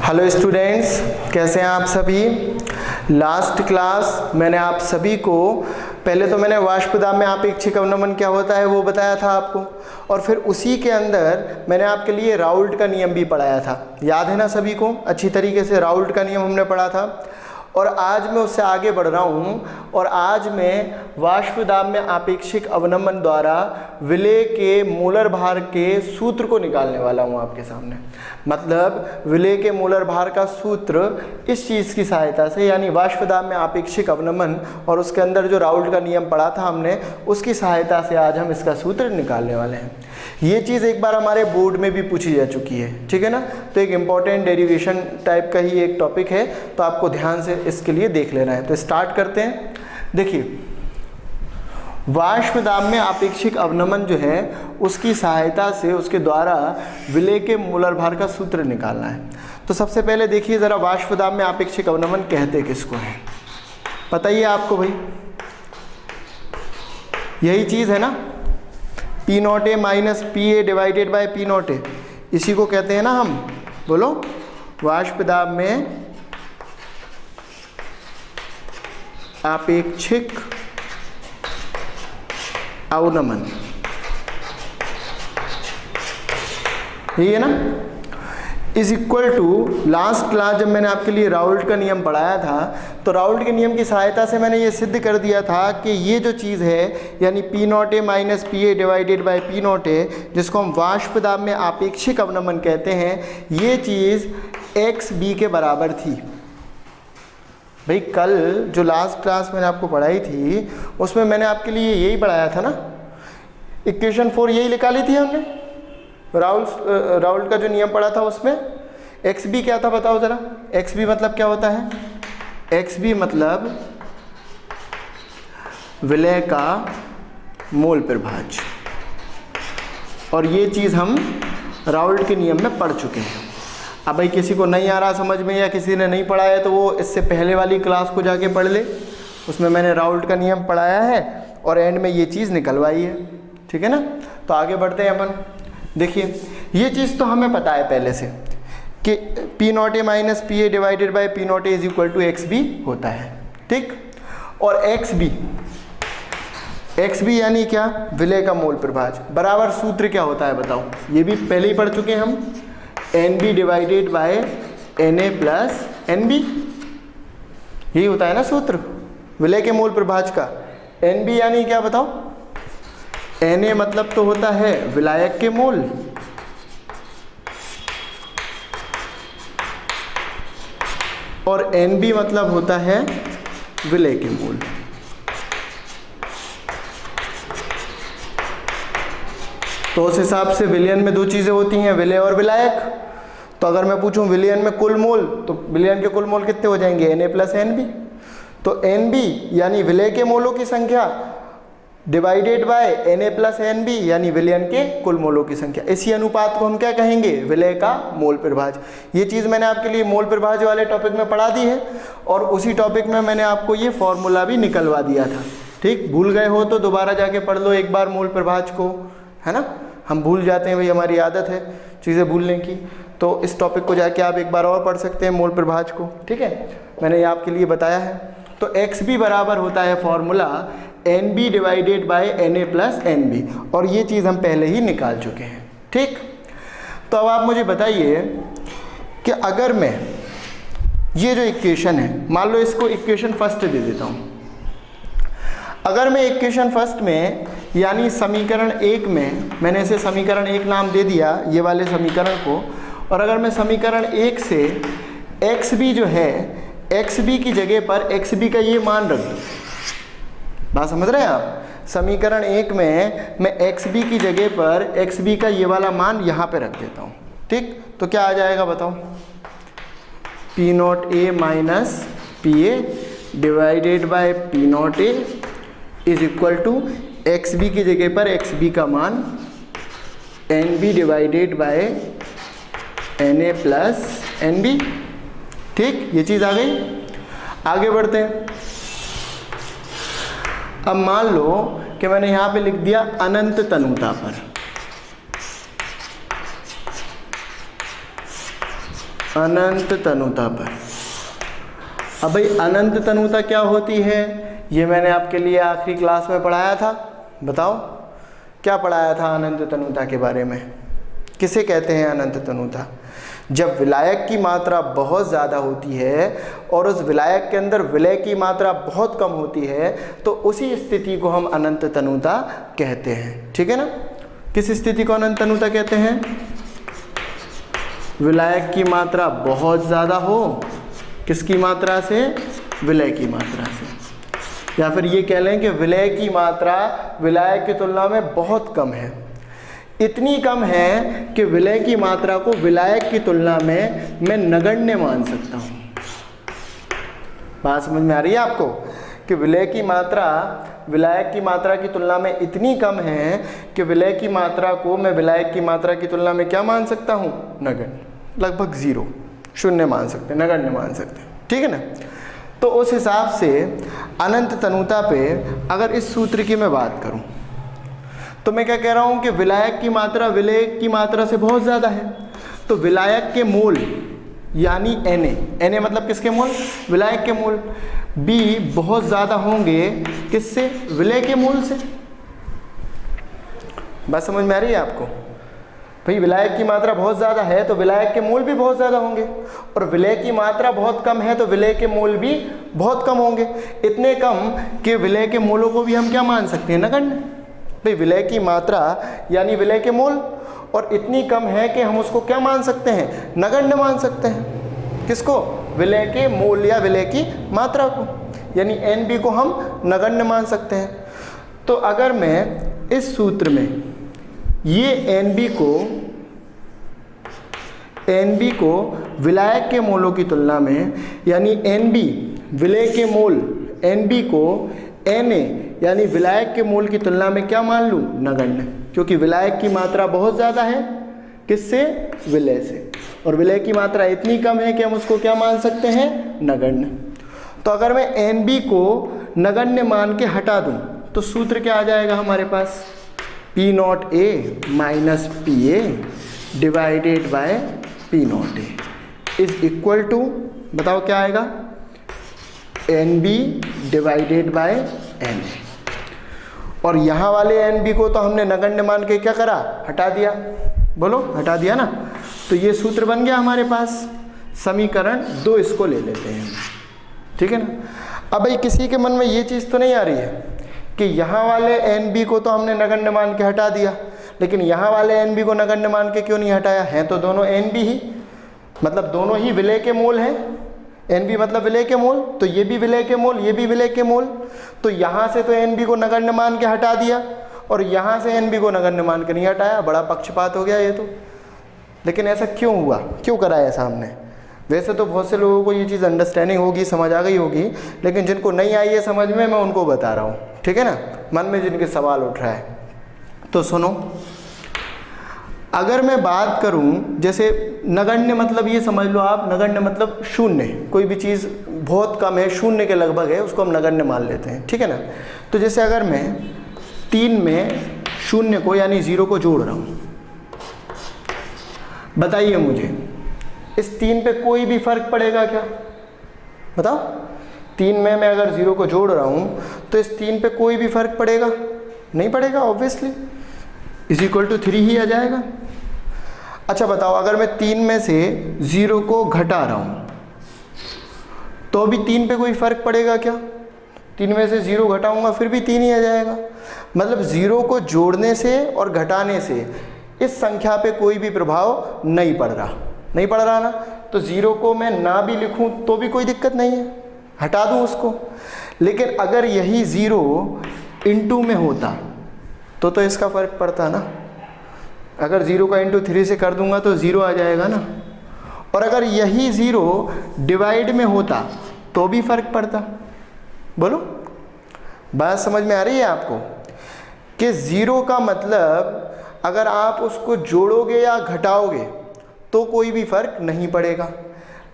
Hello students, कैसे हैं आप सभी। लास्ट क्लास मैंने आप सभी को पहले तो मैंने वाष्पदाब में आपेक्षिक अवनमन क्या होता है वो बताया था आपको, और फिर उसी के अंदर मैंने आपके लिए राउल्ट का नियम भी पढ़ाया था। याद है ना सभी को अच्छी तरीके से राउल्ट का नियम हमने पढ़ा था। और आज मैं उससे आगे बढ़ रहा हूँ और आज मैं वाष्पदाब में आपेक्षिक अवनमन द्वारा विलेय के मोलर भार के सूत्र को निकालने वाला हूँ आपके सामने। मतलब विलेय के मोलर भार का सूत्र इस चीज़ की सहायता से, यानी वाष्पदाब में आपेक्षिक अवनमन और उसके अंदर जो राउल्ट का नियम पढ़ा था हमने, उसकी सहायता से आज हम इसका सूत्र निकालने वाले हैं। ये चीज़ एक बार हमारे बोर्ड में भी पूछी जा चुकी है, ठीक है ना। तो एक इम्पॉर्टेंट डेरिवेशन टाइप का ही एक टॉपिक है, तो आपको ध्यान से इसके लिए देख लेना है। तो स्टार्ट करते हैं। देखिए, वाष्पदाब में आपेक्षिक अवनमन जो है उसकी सहायता से उसके द्वारा विलेय के मोलर भार का सूत्र निकालना है। तो सबसे पहले देखिए ज़रा, वाष्पदाब में आपेक्षिक अवनमन कहते किसको है, बताइए आपको भाई। यही चीज़ है ना, P not A minus P A divided by P not ए, इसी को कहते हैं ना हम। बोलो, वाष्पदाब में आपेक्षिक अवनमन, यही है ना। Is equal to, last class जब मैंने आपके लिए राउल्ट का नियम पढ़ाया था, तो राउल्ट के नियम की सहायता से मैंने ये सिद्ध कर दिया था कि ये जो चीज़ है, यानी P not A minus P A divided by P not ए, जिसको हम वाष्पदाब में आपेक्षिक अवनमन कहते हैं, ये चीज़ एक्स बी के बराबर थी। भाई कल जो लास्ट क्लास मैंने आपको पढ़ाई थी उसमें मैंने आपके लिए यही पढ़ाया था ना, इक्वेशन 4 यही निकाली थी हमने। राउल्ट का जो नियम पढ़ा था उसमें एक्स बी क्या था बताओ ज़रा। एक्स बी मतलब क्या होता है? एक्स बी मतलब विलेय का मोल प्रभाज्य, और ये चीज़ हम राउल्ट के नियम में पढ़ चुके हैं। अब भाई किसी को नहीं आ रहा समझ में या किसी ने नहीं पढ़ा है तो वो इससे पहले वाली क्लास को जाके पढ़ ले, उसमें मैंने राउल्ट का नियम पढ़ाया है और एंड में ये चीज़ निकलवाई है, ठीक है ना। तो आगे बढ़ते हैं अपन। देखिए, ये चीज़ तो हमें पता है पहले से कि P not A minus P A divided by P not A is equal to X B होता है, ठीक। और एक्स बी यानी क्या? विलेय का मोल प्रभाज्य बराबर सूत्र क्या होता है बताओ। ये भी पहले ही पढ़ चुके हैं हम, N B divided by N A plus N B, यही होता है ना सूत्र विलेय के मोल प्रभाज्य का। एन बी यानी क्या बताओ? एन ए मतलब तो होता है विलायक के मोल, और एन बी मतलब होता है विलेय के मोल। तो उस हिसाब से विलयन में दो चीज़ें होती हैं, विलेय और विलायक। तो अगर मैं पूछूं विलयन में कुल मोल, तो विलयन के कुल मोल कितने हो जाएंगे? N A plus N B. तो एन बी यानी विलेय के मोलों की संख्या divided by N A plus N B यानी विलयन के कुल मोलों की संख्या। इसी अनुपात को हम क्या कहेंगे? विलेय का मोल प्रभाज्य। ये चीज़ मैंने आपके लिए मोल प्रभाज्य वाले टॉपिक में पढ़ा दी है, और उसी टॉपिक में मैंने आपको ये फॉर्मूला भी निकलवा दिया था, ठीक। भूल गए हो तो दोबारा जाके पढ़ लो एक बार मोल प्रभाज्य को, है ना। हम भूल जाते हैं भाई, हमारी आदत है चीज़ें भूलने की। तो इस टॉपिक को जाके आप एक बार और पढ़ सकते हैं मोल प्रभाज्य को, ठीक है। मैंने ये आपके लिए बताया है। तो एक्स बी बराबर होता है formula N B divided by N A plus N B, और ये चीज़ हम पहले ही निकाल चुके हैं, ठीक। तो अब आप मुझे बताइए कि अगर मैं ये जो इक्वेशन है, मान लो इसको इक्वेशन फर्स्ट दे देता हूँ। अगर मैं इक्वेशन फर्स्ट में यानी समीकरण 1 में, मैंने इसे समीकरण 1 नाम दे दिया ये वाले समीकरण को, और अगर मैं समीकरण 1 से एक्स बी जो है, एक्स बी की जगह पर एक्स बी का ये मान रख दूँ, बात समझ रहे हैं आप। समीकरण 1 में मैं एक्स बी की जगह पर एक्स बी का ये वाला मान यहाँ पे रख देता हूँ, ठीक। तो क्या आ जाएगा बताओ? P not A minus P A divided by P not A is equal to X B की जगह पर एक्स बी का मान N B divided by N A plus N B, ठीक। ये चीज़ आ गई। आगे बढ़ते हैं। अब मान लो कि मैंने यहाँ पे लिख दिया अनंत तनुता पर, अनंत तनुता पर। अब भाई अनंत तनुता क्या होती है, ये मैंने आपके लिए आखिरी क्लास में पढ़ाया था। बताओ क्या पढ़ाया था अनंत तनुता के बारे में। किसे कहते हैं अनंत तनुता? जब विलायक की मात्रा बहुत ज़्यादा होती है और उस विलायक के अंदर विलय की मात्रा बहुत कम होती है तो उसी स्थिति को हम अनंत तनुता कहते हैं। ठीक है ना। किस स्थिति को अनंत तनुता कहते हैं? विलायक की मात्रा बहुत ज़्यादा हो, किसकी मात्रा से? विलय की मात्रा से। या फिर ये कह लें कि विलय की मात्रा विलायक की तुलना में बहुत कम है, इतनी कम है कि विलय की मात्रा को विलायक की तुलना में मैं नगण्य मान सकता हूँ। बात समझ में आ रही है आपको कि विलय की मात्रा विलायक की मात्रा की तुलना में इतनी कम है कि विलय की मात्रा को मैं विलायक की मात्रा की तुलना में क्या मान सकता हूँ? नगण्य, लगभग 0, शून्य मान सकते हैं, नगण्य मान सकते हैं। ठीक है ना। तो उस हिसाब से अनंत तनुता पे अगर इस सूत्र की मैं बात करूं तो मैं क्या कह रहा हूं कि विलायक की मात्रा विलय की मात्रा से बहुत ज़्यादा है, तो विलायक के मोल यानी Na मतलब किसके मोल? विलायक के मोल B बहुत ज़्यादा होंगे किससे? विलय के मोल से। बात समझ में आ रही है आपको? भाई विलायक की मात्रा बहुत ज़्यादा है तो विलायक के मोल भी बहुत ज़्यादा होंगे, और विलय की मात्रा बहुत कम है तो विलय के मोल भी बहुत कम होंगे। इतने कम कि विलय के मोलों को भी हम क्या मान सकते हैं? नगण्य। भाई विलय की मात्रा यानी विलय के मोल, और इतनी कम है कि हम उसको क्या मान सकते हैं? नगण्य मान सकते हैं। किसको? विलय के मोल या विलय की मात्रा को, यानी NB को हम नगण्य मान सकते हैं। तो अगर मैं इस सूत्र में ये NB को विलायक के मोलों की तुलना में, यानी NB विलय के मोल NB को Na यानी विलायक के मोल की तुलना में क्या मान लूँ? नगण्य, क्योंकि विलायक की मात्रा बहुत ज़्यादा है किससे? विलय से, और विलय की मात्रा इतनी कम है कि हम उसको क्या मान सकते हैं? नगण्य। तो अगर मैं NB को नगण्य मान के हटा दूँ तो सूत्र क्या आ जाएगा हमारे पास? P0A minus PA divided by P0A is equal to, बताओ क्या आएगा? NB divided by Na। और यहाँ वाले NB को तो हमने नगण्य मान के क्या करा? हटा दिया। बोलो, हटा दिया ना। तो ये सूत्र बन गया हमारे पास। समीकरण 2 इसको ले लेते हैं। ठीक है ना। अब भाई किसी के मन में ये चीज़ तो नहीं आ रही है कि यहाँ वाले NB को तो हमने नगण्य मान के हटा दिया, लेकिन यहाँ वाले NB को नगण्य मान के क्यों नहीं हटाया? हैं तो दोनों NB ही, मतलब दोनों ही विलय के मोल हैं। NB मतलब विलय के मोल, तो ये भी विलय के मोल, ये भी विलय के मोल। तो यहाँ से तो NB को नगण्य मान के हटा दिया और यहाँ से NB को नगण्य मान के नहीं हटाया। बड़ा पक्षपात हो गया ये तो। लेकिन ऐसा क्यों हुआ? क्यों करा ऐसा हमने? वैसे तो बहुत से लोगों को ये चीज़ अंडरस्टैंडिंग होगी, समझ आ गई होगी, लेकिन जिनको नहीं आई है समझ में, मैं उनको बता रहा हूँ। ठीक है ना। मन में जिनके सवाल उठ रहा है तो सुनो। अगर मैं बात करूं, जैसे नगण्य मतलब ये समझ लो आप, नगण्य मतलब शून्य, कोई भी चीज़ बहुत कम है, शून्य के लगभग है, उसको हम नगण्य मान लेते हैं। ठीक है ना। तो जैसे अगर मैं 3 में शून्य को यानी 0 को जोड़ रहा हूँ, बताइए मुझे इस 3 पे कोई भी फर्क पड़ेगा क्या? बताओ। 3 में मैं अगर 0 को जोड़ रहा हूँ तो इस 3 पे कोई भी फर्क पड़ेगा? नहीं पड़ेगा, ऑब्वियसली इज इक्वल टू 3 ही आ जाएगा। अच्छा बताओ, अगर मैं 3 में से 0 को घटा रहा हूँ तो भी 3 पे कोई फर्क पड़ेगा क्या? 3 में से 0 घटाऊंगा फिर भी 3 ही आ जाएगा। मतलब 0 को जोड़ने से और घटाने से इस संख्या पे कोई भी प्रभाव नहीं पड़ रहा ना। तो 0 को मैं ना भी लिखूं तो भी कोई दिक्कत नहीं है, हटा दूं उसको। लेकिन अगर यही 0 इंटू में होता तो इसका फ़र्क पड़ता ना। अगर 0 का इंटू 3 से कर दूंगा तो 0 आ जाएगा ना। और अगर यही 0 डिवाइड में होता तो भी फ़र्क पड़ता। बोलो, बात समझ में आ रही है आपको कि 0 का मतलब अगर आप उसको जोड़ोगे या घटाओगे तो कोई भी फ़र्क नहीं पड़ेगा,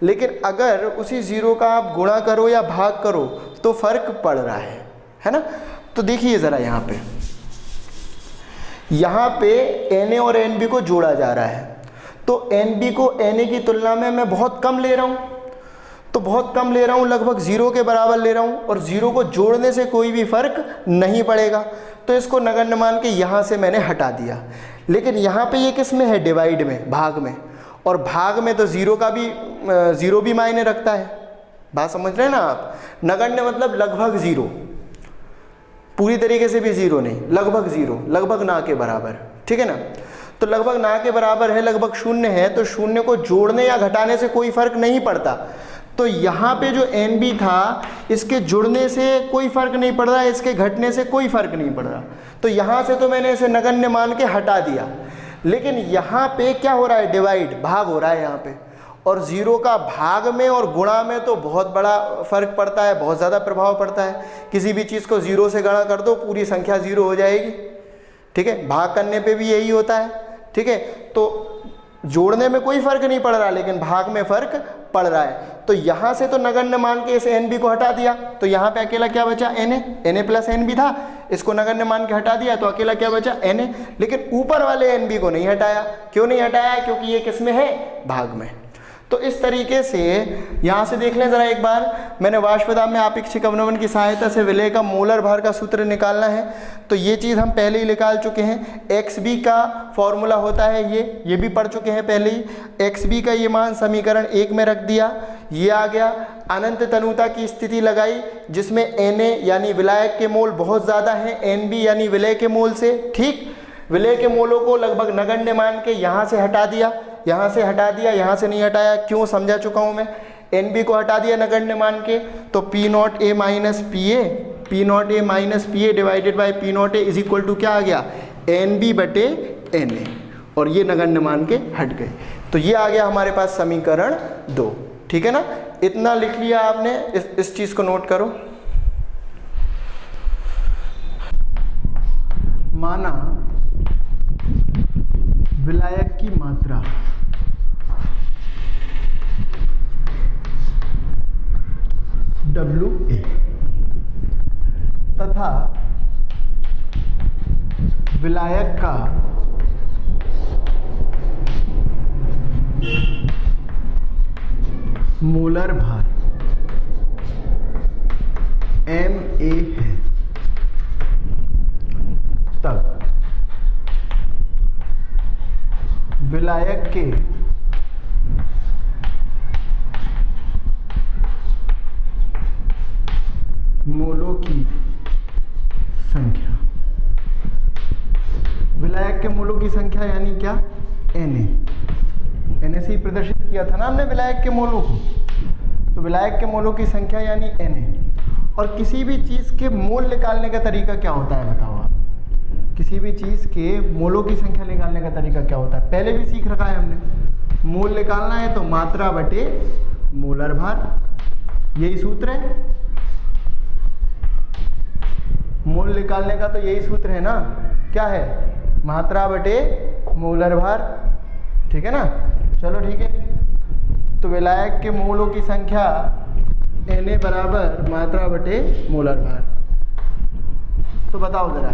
लेकिन अगर उसी 0 का आप गुणा करो या भाग करो तो फ़र्क पड़ रहा है ना। तो देखिए ज़रा यहाँ पे Na और Nb को जोड़ा जा रहा है, तो NB को Na की तुलना में मैं बहुत कम ले रहा हूँ, तो बहुत कम ले रहा हूँ, लगभग 0 के बराबर ले रहा हूँ, और 0 को जोड़ने से कोई भी फर्क नहीं पड़ेगा, तो इसको नगण्य मान के यहाँ से मैंने हटा दिया। लेकिन यहाँ पे ये किस में है, डिवाइड में, भाग में, और भाग में तो 0 भी मायने रखता है। बात समझ रहे हैं ना आप? नगण्य मतलब लगभग 0, पूरी तरीके से भी 0 नहीं, लगभग 0, लगभग ना के बराबर, ठीक है ना। तो लगभग ना के बराबर है, लगभग शून्य है, तो शून्य को जोड़ने या घटाने से कोई फर्क नहीं पड़ता। तो यहाँ पे जो NB था, इसके जुड़ने से कोई फर्क नहीं पड़ रहा है, इसके घटने से कोई फर्क नहीं पड़ रहा, तो यहाँ से तो मैंने इसे नगण्य मान के हटा दिया। लेकिन यहाँ पे क्या हो रहा है, डिवाइड, भाग हो रहा है यहाँ पे, और 0 का भाग में और गुणा में तो बहुत बड़ा फर्क पड़ता है, बहुत ज़्यादा प्रभाव पड़ता है। किसी भी चीज़ को 0 से गुणा कर दो, पूरी संख्या 0 हो जाएगी, ठीक है। भाग करने पे भी यही होता है, ठीक है। तो जोड़ने में कोई फर्क नहीं पड़ रहा, लेकिन भाग में फर्क पड़ रहा है। तो यहाँ से तो नगण्य मान के इस NB को हटा दिया, तो यहाँ पे अकेला क्या बचा, Na प्लस NB था, इसको नगण्य मान के हटा दिया, तो अकेला क्या बचा, Na। लेकिन ऊपर वाले NB को नहीं हटाया। क्यों नहीं हटाया? क्योंकि ये किस में है, भाग में। तो इस तरीके से यहाँ से देख लें ज़रा एक बार, मैंने वाष्पदाब में आपेक्षिक अवनमन की सहायता से विलेय का मोलर भार का सूत्र निकालना है, तो ये चीज़ हम पहले ही निकाल चुके हैं। XB का फॉर्मूला होता है ये भी पढ़ चुके हैं पहले ही। XB का ये मान समीकरण 1 में रख दिया, ये आ गया। अनंत तनुता की स्थिति लगाई, जिसमें Na यानी विलायक के मोल बहुत ज़्यादा हैं NB यानी विलेय के मोल से, ठीक। विलेय के मोलों को लगभग नगण्य मान के यहाँ से हटा दिया, यहाँ से हटा दिया, यहाँ से नहीं हटाया, क्यों समझा चुका हूँ मैं। NB को हटा दिया नगण्य मान के, तो P0A minus PA divided by P0A is equal to क्या आ गया, NB बटे Na, और ये नगण्य मान के हट गए। तो ये आ गया हमारे पास समीकरण 2, ठीक है ना। इतना लिख लिया आपने, इस चीज़ को नोट करो। माना विलायक की मात्रा WA तथा विलायक का मोलर भार MA है, तब विलायक के मोलों की संख्या, विलायक के मोलों की संख्या यानी क्या, Na से ही प्रदर्शित किया था ना हमने विलायक के मोलों को, तो विलायक के मोलों की संख्या यानी Na। और किसी भी चीज़ के मोल निकालने का तरीका क्या होता है बताओ आप, किसी भी चीज़ के मोलों की संख्या निकालने का तरीका क्या होता है, पहले भी सीख रखा है हमने। मोल निकालना है तो मात्रा बटे मोलर भार, यही सूत्र है। मोल निकालने का तो यही सूत्र है ना, क्या है, मात्रा बटे मोलर भार, ठीक है ना। चलो ठीक है, तो विलायक के मोलों की संख्या Na बराबर मात्रा बटे मोलर भार। तो बताओ जरा,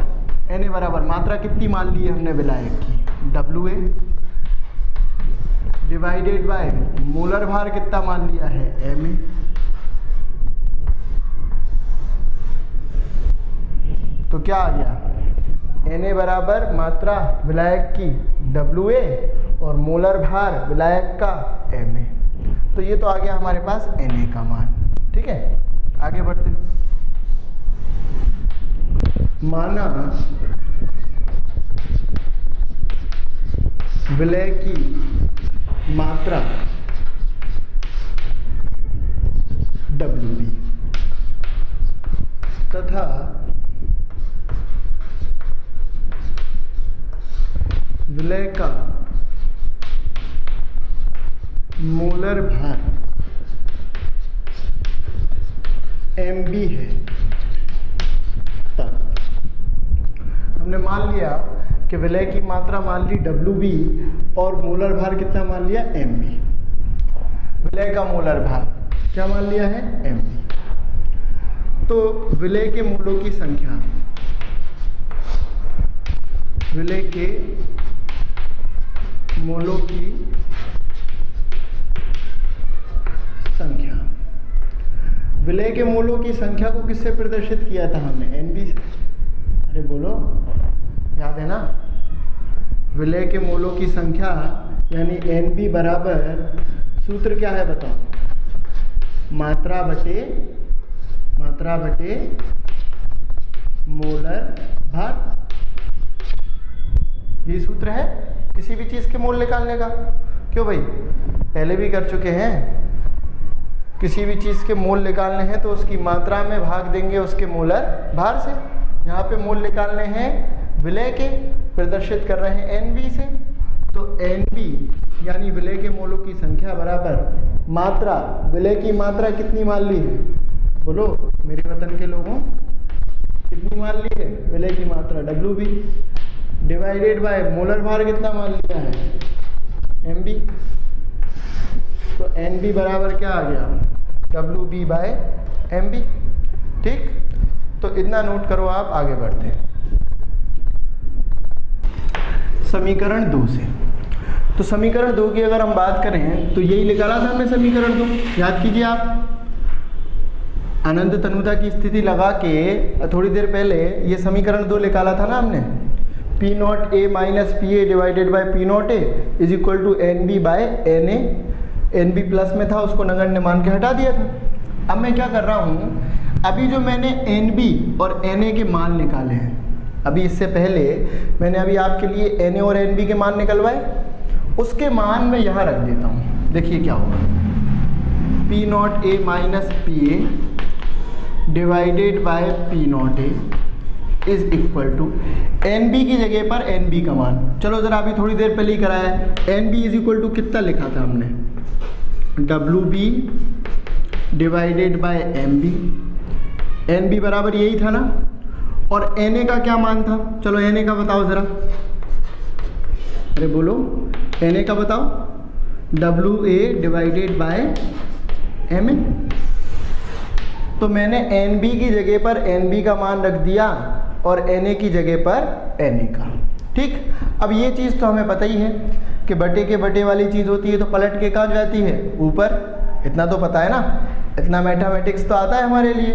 Na बराबर मात्रा कितनी मान ली है हमने विलायक की, WA डिवाइडेड बाय मोलर भार कितना मान लिया है, Ma। तो क्या आ गया, Na बराबर मात्रा विलायक की WA और मोलर भार विलायक का Ma। तो ये तो आ गया हमारे पास Na का मान, ठीक है। आगे बढ़ते हैं। माना विलय की मात्रा WB तथा विलय का मोलर भार MB है, तब हमने मान लिया कि विलय की मात्रा मान ली WB और मोलर भार कितना मान लिया, MB। विलय का मोलर भार क्या मान लिया है, MB। तो विलय के मोलों की संख्या, विलय के मोलों की संख्या। विलय के मोलों की संख्या को किससे प्रदर्शित किया था हमने? NB से। अरे बोलो, याद है ना? विलय के मोलों की संख्या यानी NB बराबर, सूत्र क्या है बताओ? मात्रा बटे मोलर भार। ये सूत्र है किसी भी चीज के मोल निकालने का। क्यों भाई, पहले भी कर चुके हैं। किसी भी चीज के मोल निकालने हैं तो उसकी मात्रा में भाग देंगे उसके मोलर भार से। यहाँ पे मोल निकालने हैं विलय के, प्रदर्शित कर रहे हैं NB से। तो NB यानी विलय के मोलों की संख्या बराबर मात्रा, विलय की मात्रा कितनी मान ली है? बोलो मेरे वतन के लोगों, कितनी मान ली है विलय की मात्रा? WB डिवाइडेड बाय मोलर भार कितना मान लिया है? MB। तो NB बराबर क्या आ गया? WB by MB। ठीक, तो इतना नोट करो आप, आगे बढ़ते हैं समीकरण 2 से। तो समीकरण 2 की अगर हम बात करें तो यही निकाला था हमने समीकरण 2, याद कीजिए आप। अनंत तनुता की स्थिति लगा के थोड़ी देर पहले ये समीकरण 2 निकाला था ना हमने। P0A minus PA divided by P0A is equal to NB by NA। NB plus में था, उसको नगण्य मान के हटा दिया था। अब मैं क्या कर रहा हूँ, अभी जो मैंने NB और NA के मान निकाले हैं, अभी इससे पहले मैंने अभी आपके लिए NA और NB के मान निकलवाए, उसके मान मैं यहाँ रख देता हूँ। देखिए क्या होगा, P0A minus PA divided by P0A is equal to NB की जगह पर NB का मान। चलो जरा अभी थोड़ी देर पहले ही कराया है। NB इज इक्वल टू कितना लिखा था हमने? WB divided bye MB। NB बराबर यही था ना, और NA का क्या मान था? चलो NA का बताओ जरा, अरे बोलो NA का बताओ। WA divided by MA। तो मैंने NB की जगह पर NB का मान रख दिया और NA की जगह पर NA का। ठीक, अब ये चीज़ तो हमें पता ही है कि बटे के बटे वाली चीज़ होती है तो पलट के कहाँ जाती है? ऊपर। इतना तो पता है ना, इतना मैथमेटिक्स तो आता है हमारे लिए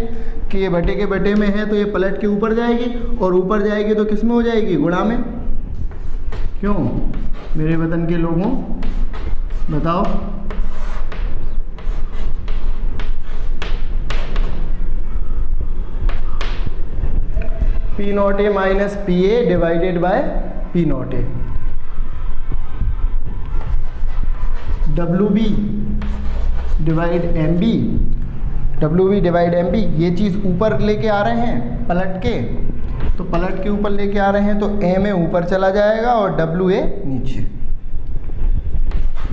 कि ये बटे के बटे में है तो ये पलट के ऊपर जाएगी, और ऊपर जाएगी तो किस में हो जाएगी? गुणा में। क्यों मेरे वतन के लोगों बताओ? P0A minus PA divided by P0A। WB divide MB, WB divide MB, ये चीज़ ऊपर लेके आ रहे हैं पलट के, तो पलट के ऊपर लेके आ रहे हैं तो MA ऊपर चला जाएगा और WA नीचे।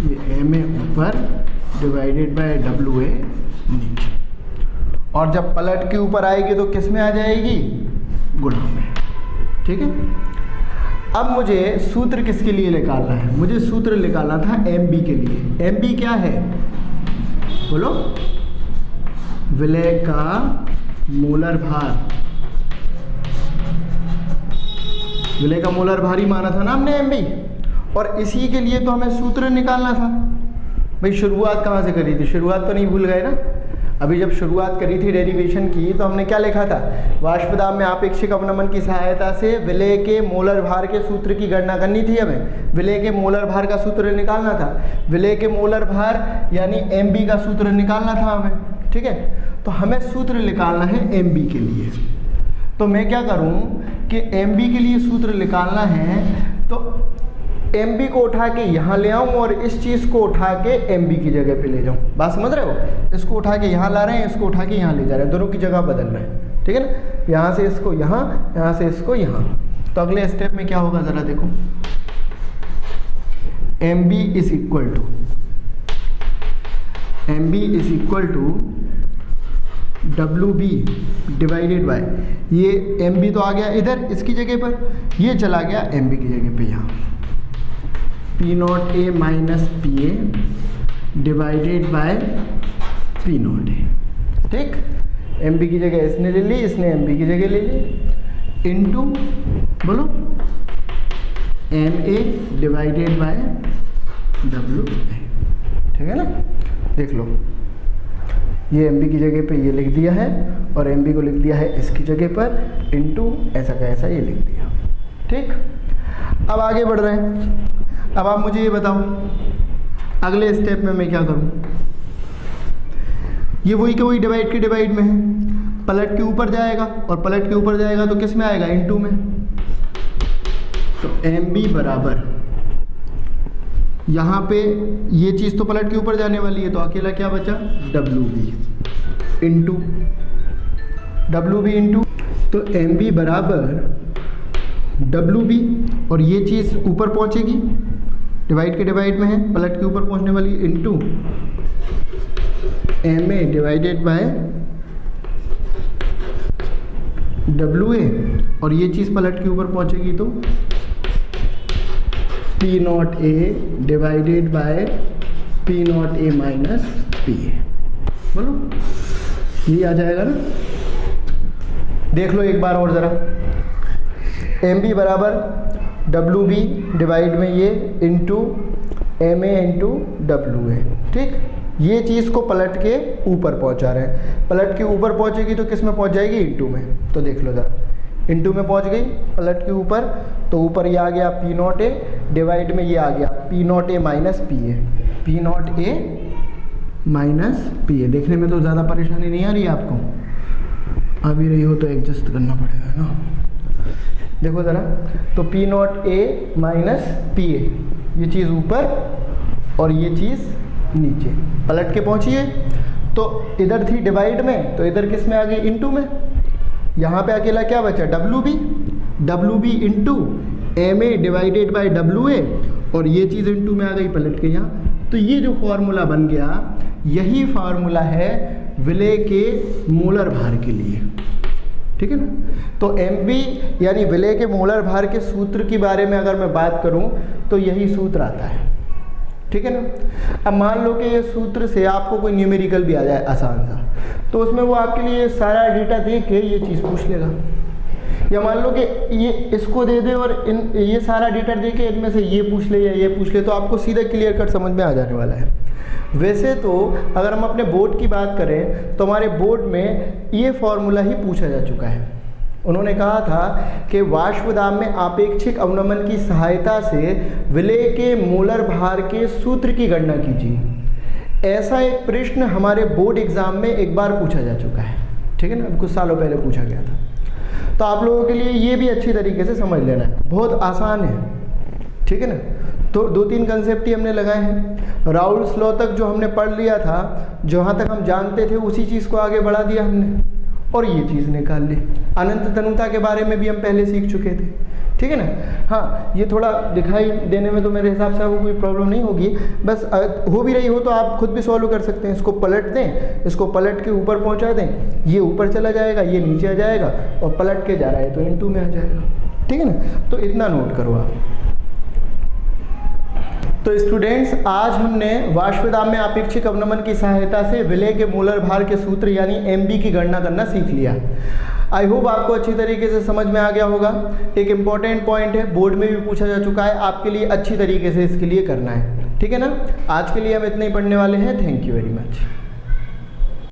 ये MA ऊपर डिवाइडेड बाय WA नीचे, और जब पलट के ऊपर आएगी तो किस में आ जाएगी? गुणा में। ठीक है, अब मुझे सूत्र किसके लिए निकालना है? मुझे सूत्र निकालना था MB के लिए। MB क्या है बोलो? विलय का मोलर भार। विलय का मोलर भार ही माना था ना हमने MB, और इसी के लिए तो हमें सूत्र निकालना था। भाई शुरुआत कहाँ से करी थी? शुरुआत तो नहीं भूल गए ना? अभी जब शुरुआत करी थी डेरिवेशन की तो हमने क्या लिखा था? वाष्पदाब में आपेक्षिक अवनमन की सहायता से विलय के मोलर भार के सूत्र की गणना करनी थी। हमें विलय के मोलर भार का सूत्र निकालना था। विलय के मोलर भार यानी MB का सूत्र निकालना था हमें। ठीक है, तो हमें सूत्र निकालना है MB के लिए। तो मैं क्या करूं कि MB के लिए सूत्र निकालना है तो MB को उठा के यहाँ ले आऊँ और इस चीज़ को उठा के MB की जगह पे ले जाऊँ। बात समझ रहे हो? इसको उठा के यहाँ ला रहे हैं, इसको उठा के यहाँ ले जा रहे हैं, दोनों की जगह बदल रहे हैं। ठीक है ना, यहाँ से इसको यहाँ, यहाँ से इसको यहाँ। तो अगले स्टेप में क्या होगा ज़रा देखो, MB is equal to WB divided by, ये MB तो आ गया इधर इसकी जगह पर, ये चला गया MB की जगह पे यहाँ, P0A minus PA divided by P0A। ठीक, MB की जगह इसने ले ली, इसने MB की जगह ले ली, इनटू बोलो MA डिवाइडेड बाय WA, ठीक है ना। देख लो, ये MB की जगह पे ये लिख दिया है और MB को लिख दिया है इसकी जगह पर इनटू ऐसा का ऐसा ये लिख दिया, ठीक। अब आगे बढ़ रहे हैं। अब आप मुझे ये बताओ अगले स्टेप में मैं क्या करूं। ये वही के वही डिवाइड के डिवाइड में है, पलट के ऊपर जाएगा और पलट के ऊपर जाएगा तो किस में आएगा, इनटू में। तो MB बराबर यहाँ पे ये चीज़ तो पलट के ऊपर जाने वाली है, तो अकेला क्या बचा, WB इंटू WB इंटू, तो MB बराबर WB और ये चीज़ ऊपर पहुँचेगी, डिवाइड के डिवाइड में है, पलट के ऊपर पहुँचने वाली, into MA divided by WA और ये चीज़ पलट के ऊपर पहुँचेगी तो P0A divided by P0A minus PA। बोलो, यही आ जाएगा ना। देख लो एक बार और ज़रा, MB बराबर WB डिवाइड में ये इंटू MA इंटू WA, ठीक। ये चीज़ को पलट के ऊपर पहुंचा रहे हैं, पलट के ऊपर पहुंचेगी तो किस में पहुंच जाएगी, इंटू में। तो देख लो ज़रा, इंटू में पहुंच गई पलट के ऊपर, तो ऊपर ये आ गया P0A डिवाइड में ये आ गया P0A minus PA, P0A minus PA। देखने में तो ज़्यादा परेशानी नहीं आ रही है आपको, आ भी रही हो तो एडजस्ट करना पड़ेगा ना। देखो ज़रा, तो P0A माइनस PA, ये चीज़ ऊपर और ये चीज़ नीचे, पलट के पहुँचिए तो इधर थी डिवाइड में, तो इधर किस में आ गई, इनटू में। यहाँ पे अकेला क्या बचा, WB into MA divided by WA और ये चीज़ इनटू में आ गई पलट के यहाँ। तो ये जो फार्मूला बन गया, यही फार्मूला है विलेय के मोलर भार के लिए, ठीक है ना। तो MB यानी विलेय के मोलर भार के सूत्र के बारे में अगर मैं बात करूं तो यही सूत्र आता है, ठीक है ना। अब मान लो कि ये सूत्र से आपको कोई न्यूमेरिकल भी आ जाए आसान सा, तो उसमें वो आपके लिए सारा डेटा दे के ये चीज़ पूछ लेगा। या मान लो कि ये इसको दे दे और ये सारा डेटा दे के इनमें से ये पूछ ले या ये पूछ ले, तो आपको सीधा क्लियर कट समझ में आ जाने वाला है। वैसे तो अगर हम अपने बोर्ड की बात करें तो हमारे बोर्ड में ये फॉर्मूला ही पूछा जा चुका है। उन्होंने कहा था कि वाष्प दाब में आपेक्षिक अवनमन की सहायता से विलेय के मोलर भार के सूत्र की गणना कीजिए। ऐसा एक प्रश्न हमारे बोर्ड एग्जाम में एक बार पूछा जा चुका है, ठीक है ना, कुछ सालों पहले पूछा गया था। तो आप लोगों के लिए ये भी अच्छी तरीके से समझ लेना है, बहुत आसान है, ठीक है ना। तो 2-3 कंसेप्ट ही हमने लगाए हैं। राउल्स लॉ तक जो हमने पढ़ लिया था, जहाँ तक हम जानते थे उसी चीज़ को आगे बढ़ा दिया हमने और ये चीज़ निकाल ली। अनंत तनुता के बारे में भी हम पहले सीख चुके थे, ठीक है ना। हाँ, ये थोड़ा दिखाई देने में तो मेरे हिसाब से आपको कोई प्रॉब्लम नहीं होगी, बस हो भी रही हो तो आप खुद भी सॉल्व कर सकते हैं। इसको पलट दें, इसको पलट के ऊपर पहुंचा दें, ये ऊपर चला जाएगा, ये नीचे आ जाएगा और पलट के जा रहा है तो इनटू में आ जाएगा, ठीक है ना। तो इतना नोट करो आप। तो स्टूडेंट्स, आज हमने वाष्प दाब में आपेक्षिक अवनमन की सहायता से विलेय के मोलर भार के सूत्र यानी MB की गणना करना सीख लिया। आई होप आपको अच्छी तरीके से समझ में आ गया होगा। एक इम्पॉर्टेंट पॉइंट है, बोर्ड में भी पूछा जा चुका है, आपके लिए अच्छी तरीके से इसके लिए करना है, ठीक है ना। आज के लिए हम इतना ही पढ़ने वाले हैं। Thank you very much.